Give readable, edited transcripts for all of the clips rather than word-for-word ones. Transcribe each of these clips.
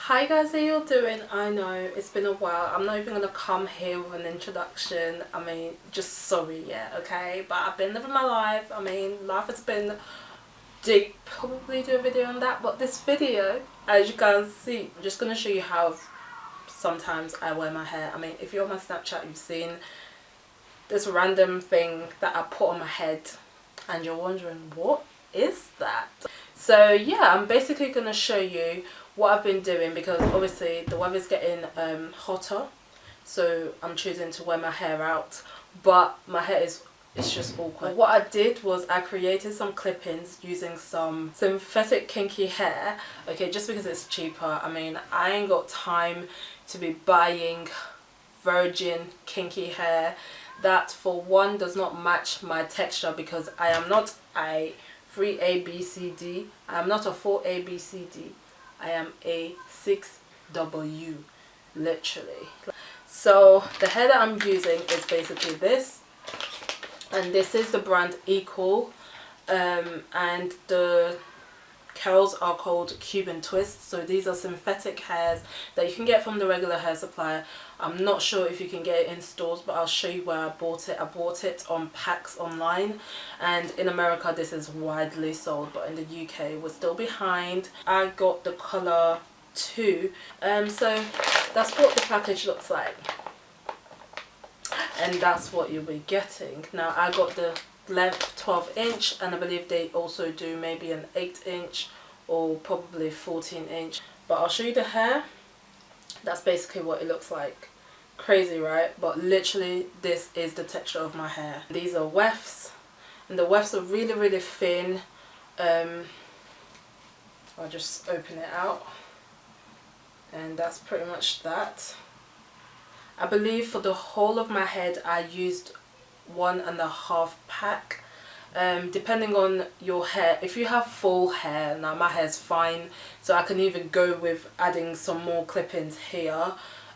Hi guys, how you doing? I know it's been a while. I'm not even gonna come here with an introduction. I mean, just sorry, yeah, okay. But I've been living my life. I mean, life has been deep. Probably do a video on that. But this video, as you can see, I'm just gonna show you how sometimes I wear my hair. I mean, if you're on my Snapchat, you've seen this random thing that I put on my head, and you're wondering what is that? So yeah, I'm basically gonna show you what I've been doing because obviously the weather's getting hotter, so I'm choosing to wear my hair out, but my hair is it's just awkward. What I did was I created some clip-ins using some synthetic kinky hair, okay, just because it's cheaper. I mean, I ain't got time to be buying virgin kinky hair that for one does not match my texture because I am not a 3ABCD. I am not a 4ABCD. I am a 6W, literally. So the hair that I'm using is basically this, and this is the brand Equal, and the curls are called Cuban Twist. So these are synthetic hairs that you can get from the regular hair supplier. I'm not sure if you can get it in stores, but I'll show you where I bought it. I bought it on packs online, and in America this is widely sold, but in the UK we're still behind. I got the colour 2, so that's what the package looks like, and that's what you'll be getting. Now I got the length 12-inch, and I believe they also do maybe an 8-inch or probably 14-inch, but I'll show you the hair. That's basically what it looks like. Crazy, right? But literally this is the texture of my hair. These are wefts, and the wefts are really thin. I'll just open it out, and that's pretty much that. I believe for the whole of my head I used 1.5 pack. Depending on your hair, if you have full hair, now my hair's fine, so I can even go with adding some more clip-ins here,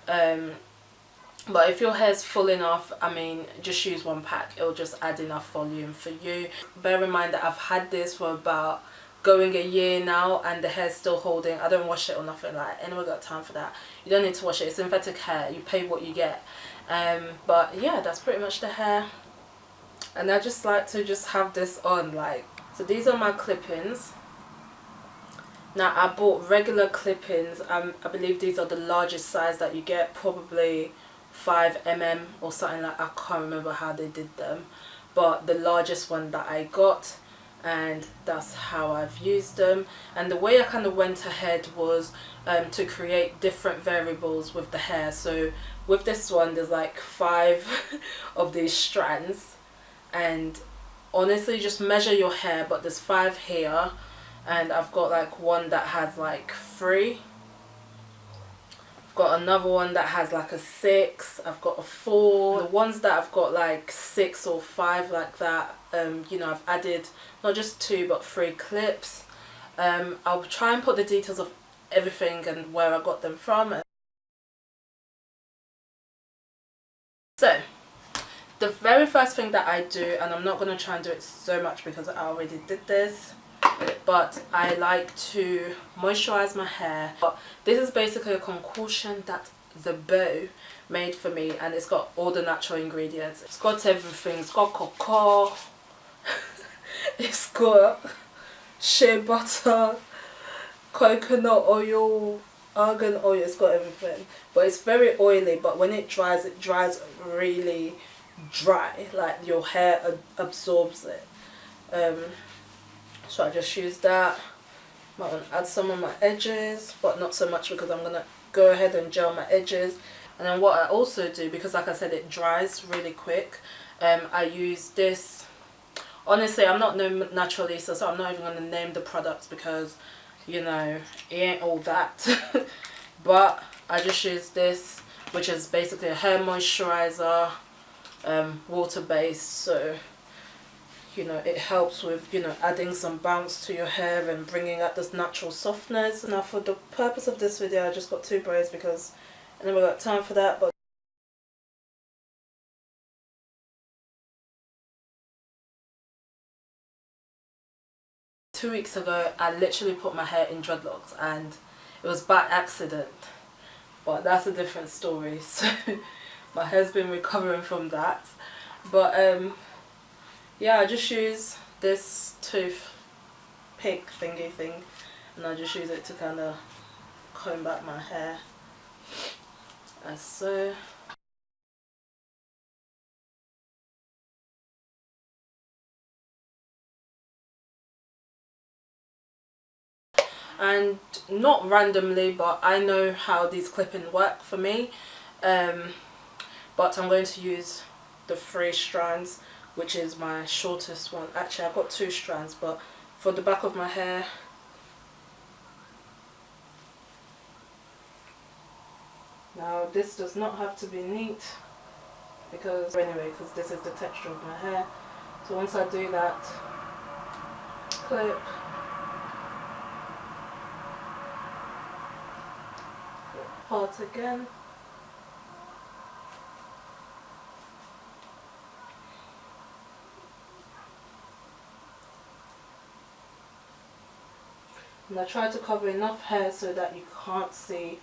but if your hair's full enough, I mean, just use 1 pack. It'll just add enough volume for you. Bear in mind that I've had this for about going a year now, and the hair's still holding. I don't wash it or nothing, like anyone got time for that. You don't need to wash it. It's synthetic hair, you pay what you get. But yeah, that's pretty much the hair, and I just like to just have this on, like, so these are my clip-ins. Now I bought regular clip-ins. I believe these are the largest size that you get, probably 5 mm or something like. I can't remember how they did them, but the largest one that I got, and that's how I've used them. And the way I kind of went ahead was to create different variables with the hair. So with this one there's like 5 of these strands, and honestly just measure your hair, but there's 5 here, and I've got like one that has like 3. I've got another one that has like a 6. I've got a 4. The ones that I've got like 6 or 5 like that, you know, I've added not just 2 but 3 clips. I'll try and put the details of everything and where I got them from. So the very first thing that I do, and I'm not going to try and do it so much because I already did this, but I like to moisturize my hair. But this is basically a concoction that the Bow made for me, and it's got all the natural ingredients. It's got everything. It's got cocoa, it's got shea butter, coconut oil, argan oil. It's got everything, but it's very oily. But when it dries really dry, like your hair absorbs it. So I just use that. Might want to add some on my edges, but not so much because I'm gonna go ahead and gel my edges. And then what I also do, because like I said it dries really quick, I use this. Honestly, I'm not no naturalista, so I'm not even gonna name the products because, you know, it ain't all that. But I just use this, which is basically a hair moisturizer, water based, so you know it helps with, you know, adding some bounce to your hair and bringing out this natural softness. Now for the purpose of this video I just got 2 braids because I never got time for that. But 2 weeks ago I literally put my hair in dreadlocks, and It was by accident, but that's a different story. So my hair's been recovering from that. But yeah, I just use this tooth pick thingy thing, and I just use it to kind of comb back my hair as so. And not randomly, but I know how these clip-ins work for me, but I'm going to use the 3 strands, which is my shortest one. Actually, I've got 2 strands, but for the back of my hair, now this does not have to be neat, because this is the texture of my hair. So once I do that, clip, part again, and I try to cover enough hair so that you can't see.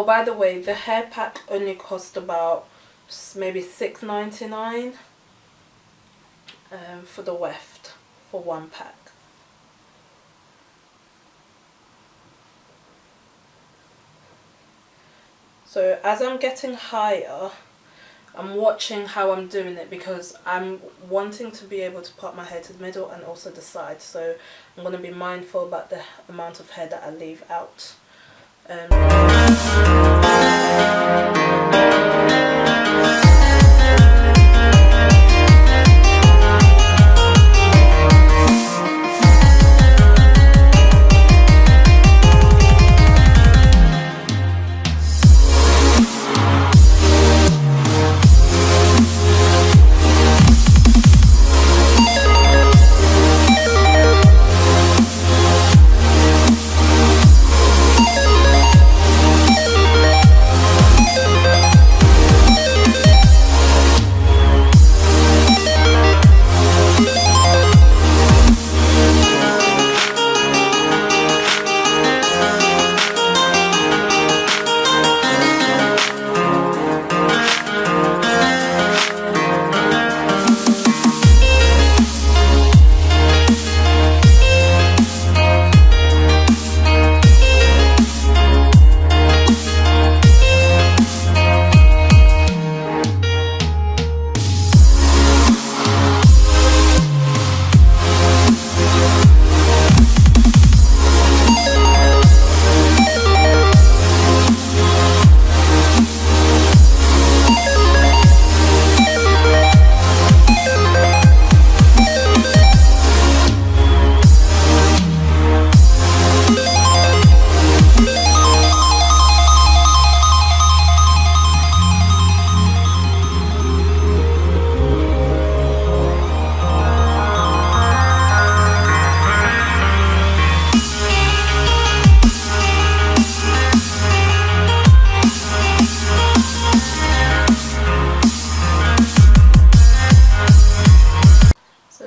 By the way, the hair pack only cost about maybe $6.99 for the weft for 1 pack. So as I'm getting higher, I'm watching how I'm doing it, because I'm wanting to be able to part my hair to the middle and also the side. So I'm going to be mindful about the amount of hair that I leave out.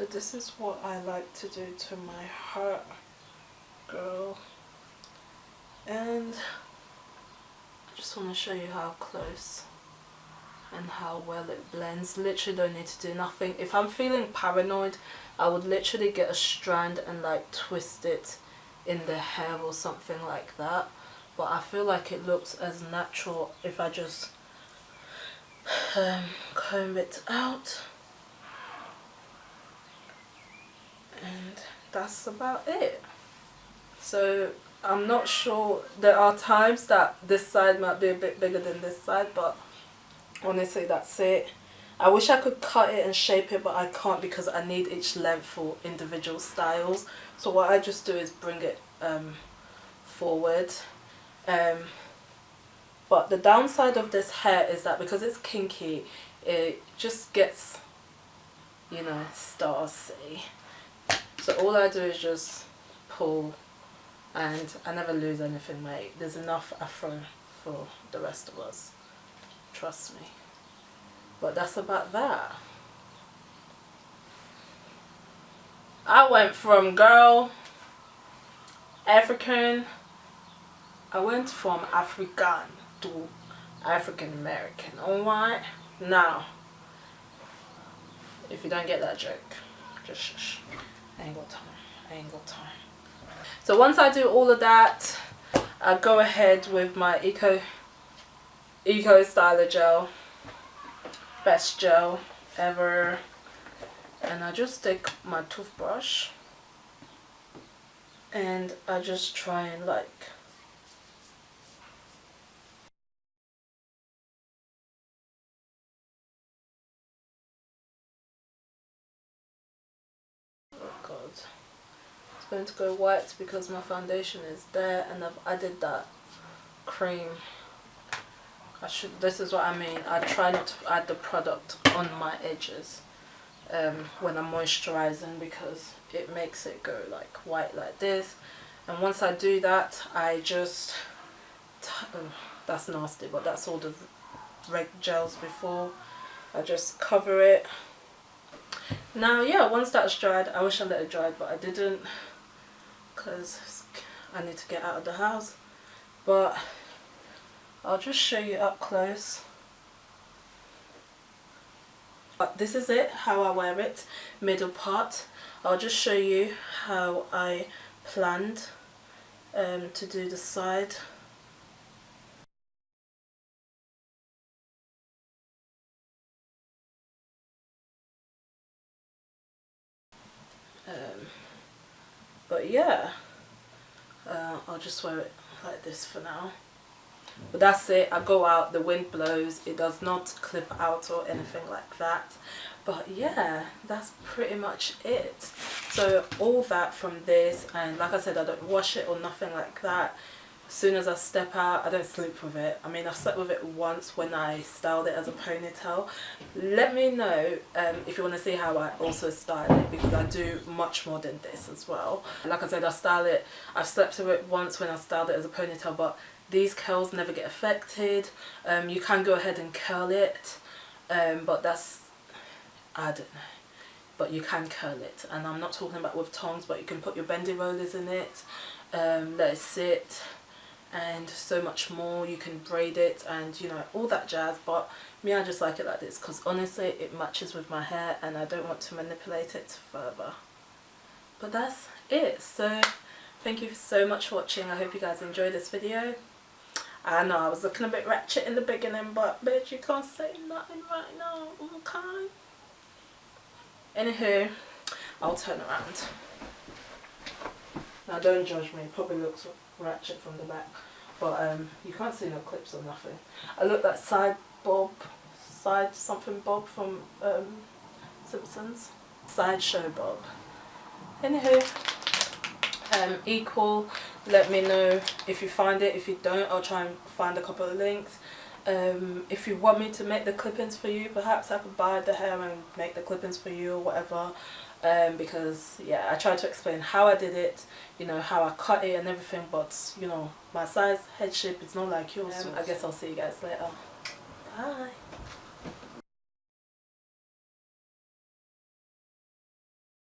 This is what I like to do to my hair, girl, and I just want to show you how close and how well it blends. Literally don't need to do nothing. If I'm feeling paranoid, I would literally get a strand and like twist it in the hair or something like that, but I feel like it looks as natural if I just comb it out. And that's about it. So I'm not sure, there are times that this side might be a bit bigger than this side, but honestly that's it. I wish I could cut it and shape it, but I can't because I need each length for individual styles. So what I just do is bring it forward. But the downside of this hair is that because it's kinky, it just gets, you know, starsy. So all I do is just pull, and I never lose anything, mate. There's enough afro for the rest of us, trust me. But that's about that. I went from girl African, I went from African to African American. Alright, now if you don't get that joke, just shush. I ain't got time. I ain't got time. So once I do all of that, I go ahead with my Eco Styler gel, best gel ever, and I just take my toothbrush and I just try and like God, it's going to go white because my foundation is there and I've added that cream. This is what I mean, I try not to add the product on my edges when I'm moisturizing because it makes it go like white like this. And once I do that, I just that's nasty, but that's all the reg gels before. I just cover it. Now yeah, once that's dried, I wish I let it dry, but I didn't because I need to get out of the house. But I'll just show you up close. But this is it, how I wear it, middle part. I'll just show you how I planned to do the side. But yeah, I'll just wear it like this for now. But that's it, I go out, the wind blows, it does not clip out or anything like that. But yeah, that's pretty much it. So all that from this, and like I said, I don't wash it or nothing like that. As soon as I step out, I don't sleep with it. I mean, I've slept with it once when I styled it as a ponytail. Let me know if you want to see how I also style it, because I do much more than this as well. Like I said, I've slept with it once when I styled it as a ponytail, but these curls never get affected. You can go ahead and curl it, but that's, I don't know. But you can curl it, and I'm not talking about with tongs, but you can put your bendy rollers in it, let it sit, and so much more. You can braid it and, you know, all that jazz. But me, I just like it like this because honestly it matches with my hair and I don't want to manipulate it further. But that's it. So thank you so much for watching. I hope you guys enjoyed this video. I know I was looking a bit ratchet in the beginning, but bitch, you can't say nothing right now, okay? Anywho, I'll turn around. Now don't judge me, it probably looks ratchet from the back, but you can't see no clips or nothing. I look like side something Bob from Simpsons. Sideshow Bob. Anywho, equal, let me know if you find it. If you don't, I'll try and find a couple of links. If you want me to make the clippings for you, perhaps I could buy the hair and make the clippings for you or whatever. Because yeah, I tried to explain how I did it, you know, how I cut it and everything, but you know, my size, head shape is not like yours. I guess I'll see you guys later. Bye.